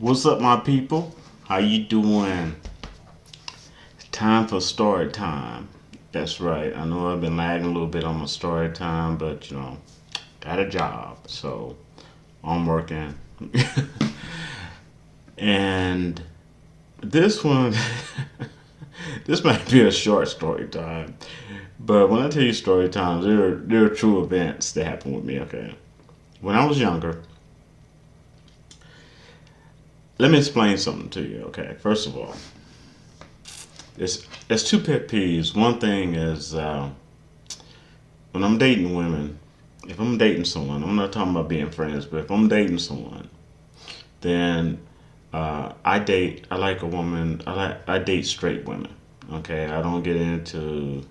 What's up, my people? How you doing? It's time for story time. That's right. I know I've been lagging a little bit on my story time, but got a job, so I'm working. And this one, this might be a short story time, but when I tell you story times, there are true events that happen with me. Okay, when I was younger, let me explain something to you. Okay, first of all, there's two pet peeves. One thing is when I'm dating women. If I'm dating someone, I'm not talking about being friends, but if I'm dating someone, then I like a woman. I date straight women. Okay, I don't get into.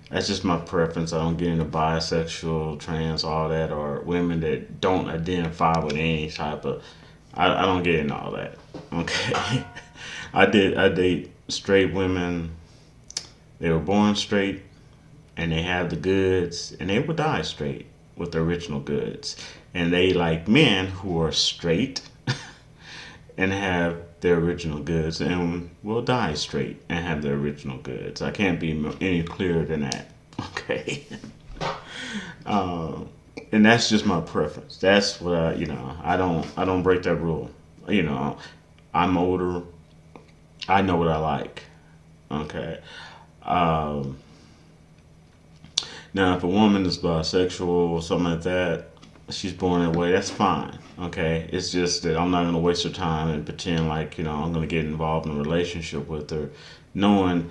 That's just my preference. I don't get into bisexual, trans, all that, or women that don't identify with any type of. I don't get into all that. Okay, I date straight women. They were born straight, and they have the goods, and they will die straight with the original goods. And they like men who are straight and have their original goods and will die straight and have their original goods. I can't be any clearer than that. Okay. uh, and that's just my preference. That's what I don't break that rule. You know, I'm older. I know what I like. Okay. Um, Now, if a woman is bisexual or something like that, she's born that way. That's fine. Okay, it's just that I'm not gonna waste her time and pretend like I'm gonna get involved in a relationship with her, knowing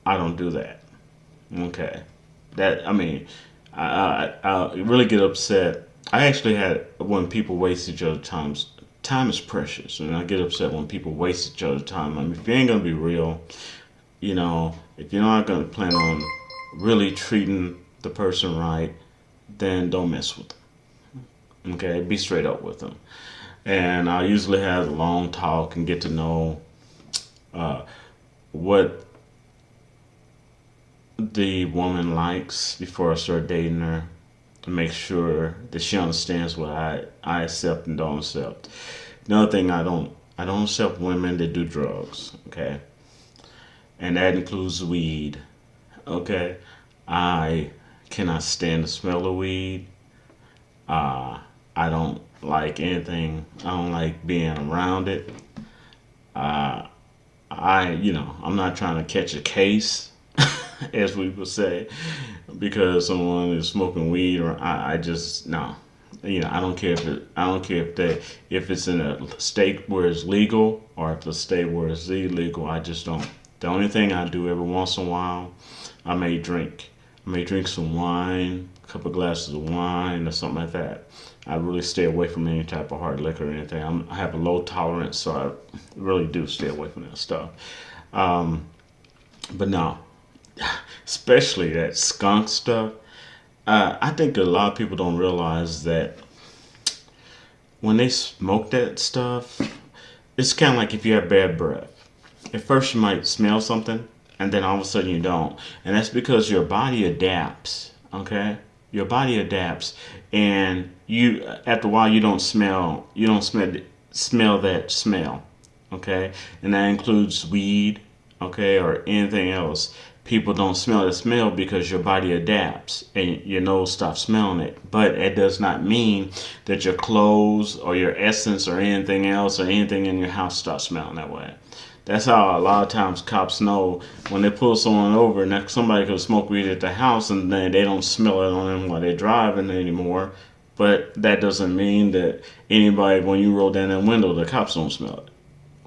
I don't do that. Okay, that I mean, I really get upset. I actually had when people waste each other's time. Time is precious, and I get upset when people waste each other's time. I mean, if you ain't gonna be real, if you're not gonna plan on really treating the person right, then don't mess with them. Okay, be straight up with them. And I usually have a long talk and get to know uh, what the woman likes before I start dating her to make sure that she understands what I accept and don't accept. Another thing I don't accept women that do drugs. Okay, and that includes weed. Okay, I cannot stand the smell of weed. Uh, I don't like anything. I don't like being around it. Uh, I'm not trying to catch a case, as we would say, because someone is smoking weed, or I just no. I don't care I don't care if it's in a state where it's legal or if it's a state where it's illegal. I just don't. The only thing I do every once in a while, I may drink. I may drink some wine, a couple glasses of wine or something like that. I really stay away from any type of hard liquor or anything. I have a low tolerance, so I really do stay away from that stuff. Um, but no, especially that skunk stuff. I think a lot of people don't realize that when they smoke that stuff, it's kind of like if you have bad breath. At first, you might smell something, and then all of a sudden you don't, and that's because your body adapts. Okay, your body adapts, and you after a while you don't smell that smell. Okay, and that includes weed. Okay, or anything else. People don't smell the smell because your body adapts and your nose stops smelling it. But it does not mean that your clothes or your essence or anything else or anything in your house stops smelling that way. That's how a lot of times cops know when they pull someone over and somebody could smoke weed at the house and then they don't smell it on them while they're driving anymore. But that doesn't mean that anybody, when you roll down that window, the cops don't smell it.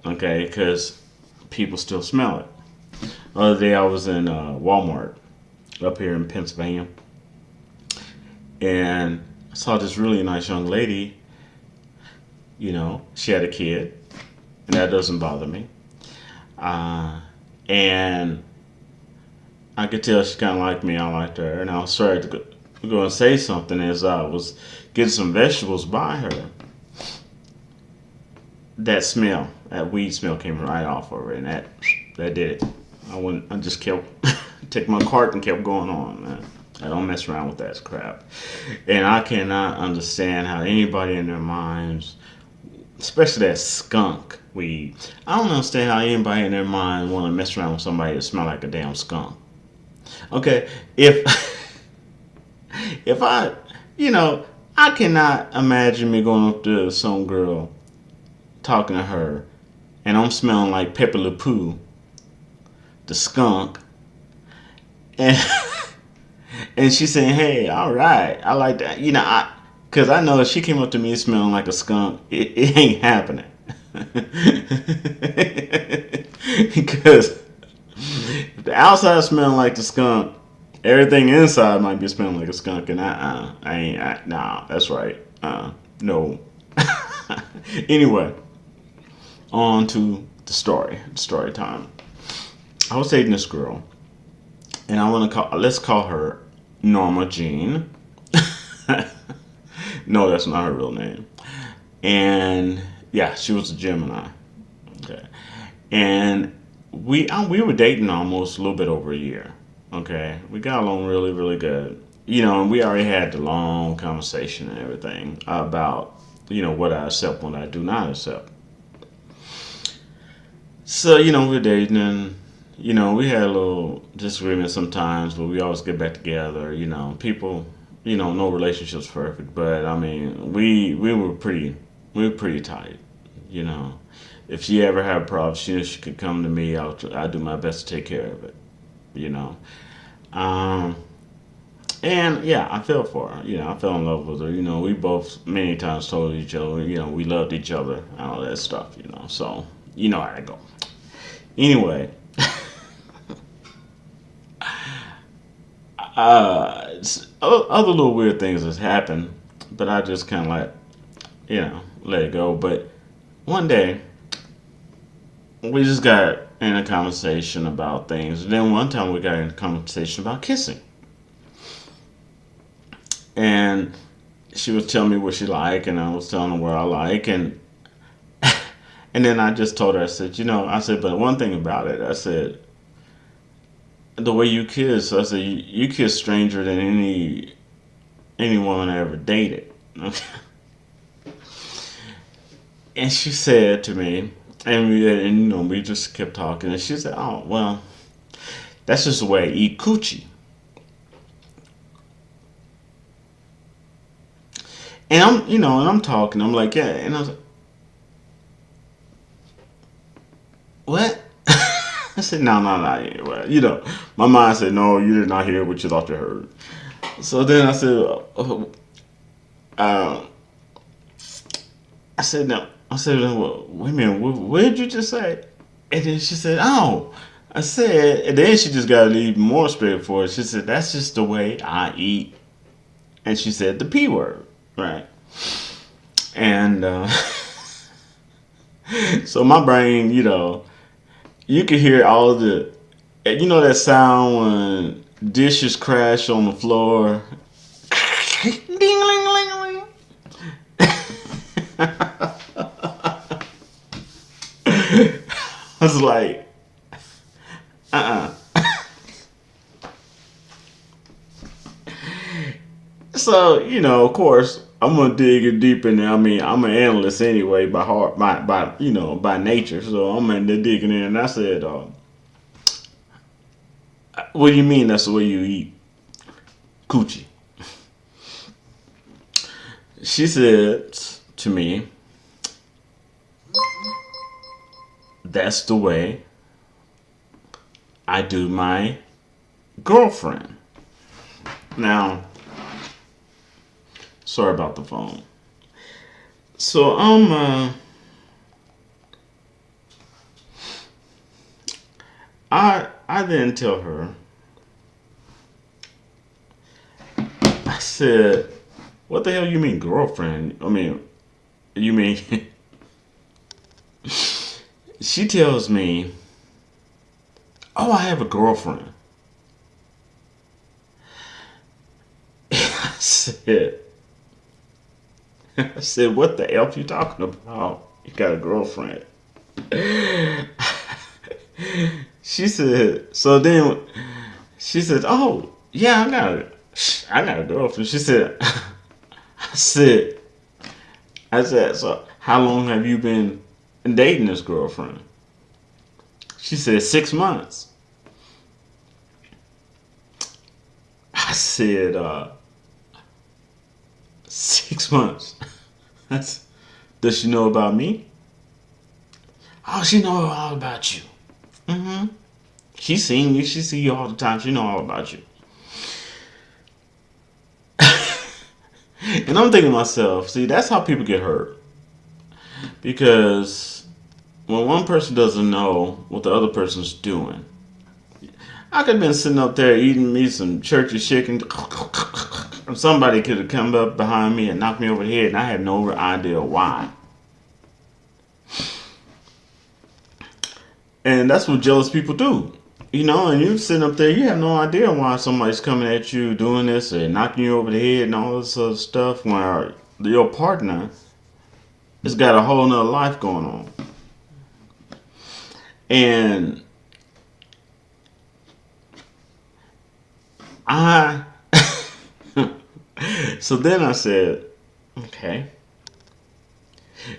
Okay, because people still smell it. The other day I was in Walmart up here in Pennsylvania, and I saw this really nice young lady. She had a kid, and that doesn't bother me. Uh, and I could tell she kind of liked me. I liked her, and I was started to go and say something as I was getting some vegetables by her. That smell, that weed smell, came right off of her, and that did it. I just kept took my cart and kept going on, man. I don't mess around with that crap. And I cannot understand how anybody in their minds especially that skunk weed. I don't understand how anybody in their mind want to mess around with somebody that smell like a damn skunk. Okay, if if I, you know, I cannot imagine me going up to some girl talking to her, and I'm smelling like Pepe Le Pew, the skunk, and and she's saying, "Hey, all right, I like that." Because I know if she came up to me smelling like a skunk, it ain't happening. Because if the outside smelling like the skunk, everything inside might be smelling like a skunk, and I ain't. Nah, that's right. No. Anyway, on to the story. Story time. I was dating this girl, and I want to call. Let's call her Norma Jean. No, that's not her real name. And yeah, she was a Gemini. Okay, and we were dating almost a little bit over a year. Okay, we got along really really good. And we already had the long conversation and everything about what I accept, what I do not accept. So we're dating, and we had a little disagreement sometimes, but we always get back together. People, no relationship's perfect, but I mean, we were pretty tight. You know, if she ever had a problem, she could come to me. I do my best to take care of it. You know, um, and yeah, I fell for her. I fell in love with her. We both many times told each other, we loved each other and all that stuff. So you know how I go. Anyway, other little weird things has happened, but I just kind of like, let it go. But one day, we just got in a conversation about things. And then one time we got in a conversation about kissing. And she was telling me what she liked, and I was telling her what I like. And then I just told her, I said, but one thing about it, I said, the way you kiss, I said, you kiss stranger than any woman I ever dated. And she said to me, we just kept talking, and she said, "Oh, well, that's just the way I eat coochie." And I'm talking, I'm like, yeah, and I was like, what? I said, no, no, no. Well, my mind said, no, you did not hear what you thought you heard. So then I said, uh, I said, no. I said, well, wait a minute, what did you just say? And then she said, oh. I said, and then she just got even more straightforward. She said, that's just the way I eat. And she said the P word, right? And so my brain, you can hear all the, that sound when dishes crash on the floor. Ding, ling, ling, ling. I was like, uh-uh. So, of course, I'm gonna dig it deep in there. I mean, I'm an analyst anyway by heart, by nature. So I'm in there digging in, and I said, "What do you mean? That's the way you eat coochie?" She said to me, "That's the way I do my girlfriend." Now, sorry about the phone. So I then tell her, I said, "What the hell you mean girlfriend? I mean, you mean?" She tells me, "Oh, I have a girlfriend." I said, "What the hell you talking about? You got a girlfriend?" She said, so then she said, "Oh, yeah, I got a girlfriend." She said, I said, so How long have you been dating this girlfriend? She said 6 months. I said 6 months. That's, does she know about me? Oh, she know all about you. Mm-hmm. She seen you. She see you all the time. She know all about you. And I'm thinking to myself, see, that's how people get hurt. Because when one person doesn't know what the other person's doing, I could have been sitting up there eating me some churchy chicken. And somebody could have come up behind me and knocked me over the head, and I had no idea why. And that's what jealous people do. You know, and you sitting up there, you have no idea why somebody's coming at you doing this and knocking you over the head and all this other stuff, where your partner has got a whole nother life going on. And I so then I said, okay.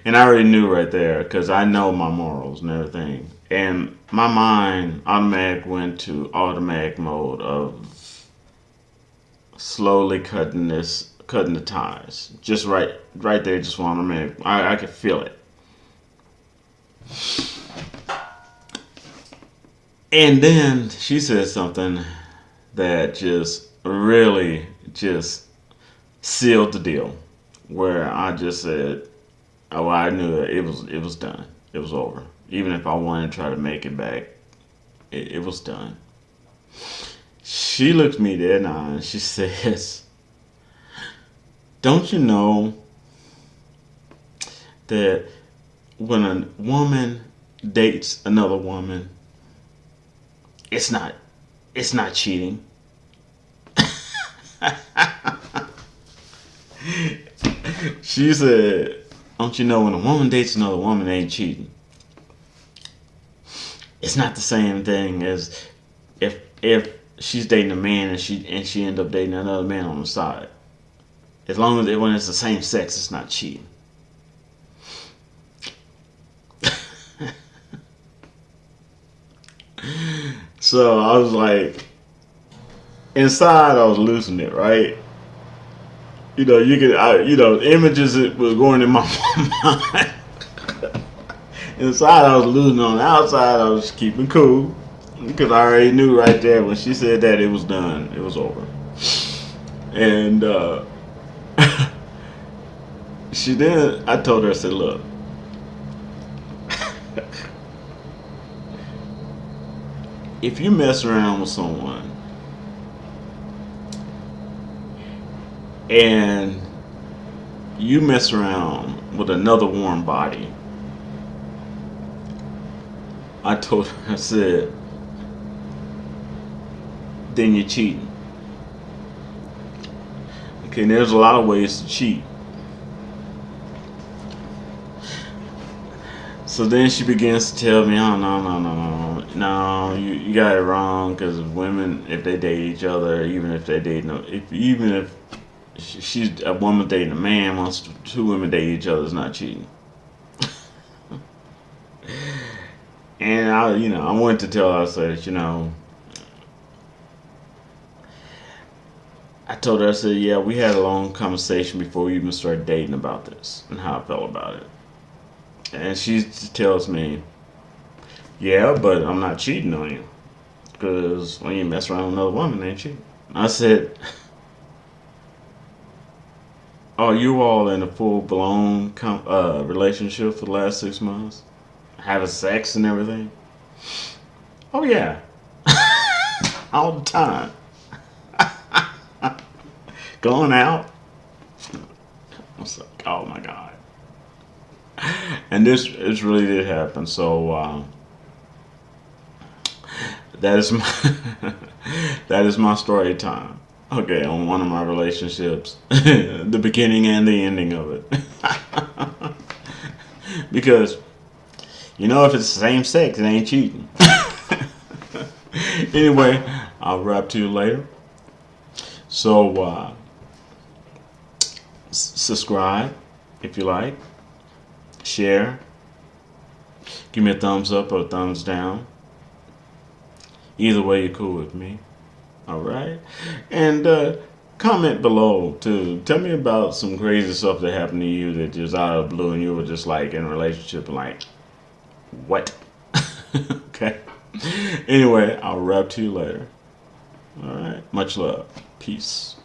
And I already knew right there because I know my morals and everything. And my mind automatic went to automatic mode of slowly cutting the ties. Just right there, just one automatic. I could feel it. And then she said something that just really just sealed the deal. Where I just said, oh, I knew that it was done. It was over. Even if I wanted to try to make it back, it was done. She looked me dead in the eye and she says, don't you know that when a woman dates another woman, it's not cheating? She said, don't you know when a woman dates another woman, they ain't cheating? It's not the same thing as if she's dating a man and she end up dating another man on the side. As long as when it's the same sex, it's not cheating. So I was like, inside I was losing it, right? You know, images that was going in my mind. Inside I was losing, on the outside I was keeping cool. Because I already knew right there when she said that it was done. It was over. And I told her, I said, look, if you mess around with someone and you mess around with another warm body, I told her, I said, then you're cheating. Okay, and there's a lot of ways to cheat. So then she begins to tell me, oh, no, you got it wrong, because women, if they date each other, even if she's a woman dating a man, once two women date each other, it's not cheating. And I wanted to tell her, I said, I told her, I said, yeah, we had a long conversation before we even started dating about this and how I felt about it. And she tells me, yeah, but I'm not cheating on you. Because when you mess around with another woman, they ain't cheating. I said, are you all in a full-blown relationship for the last 6 months? Having sex and everything? Oh, yeah. All the time. Going out. I was like, oh, my God. And this really did happen. So that is my that is my story time. Okay, on one of my relationships, the beginning and the ending of it. Because if it's the same sex, it ain't cheating. Anyway, I'll rap to you later. So subscribe if you like. share, give me a thumbs up or a thumbs down. Either way, you're cool with me. All right. And comment below too. Tell me about some crazy stuff that happened to you that just out of the blue and you were just like in a relationship and like, what? Okay. Anyway, I'll rap to you later. All right. Much love. Peace.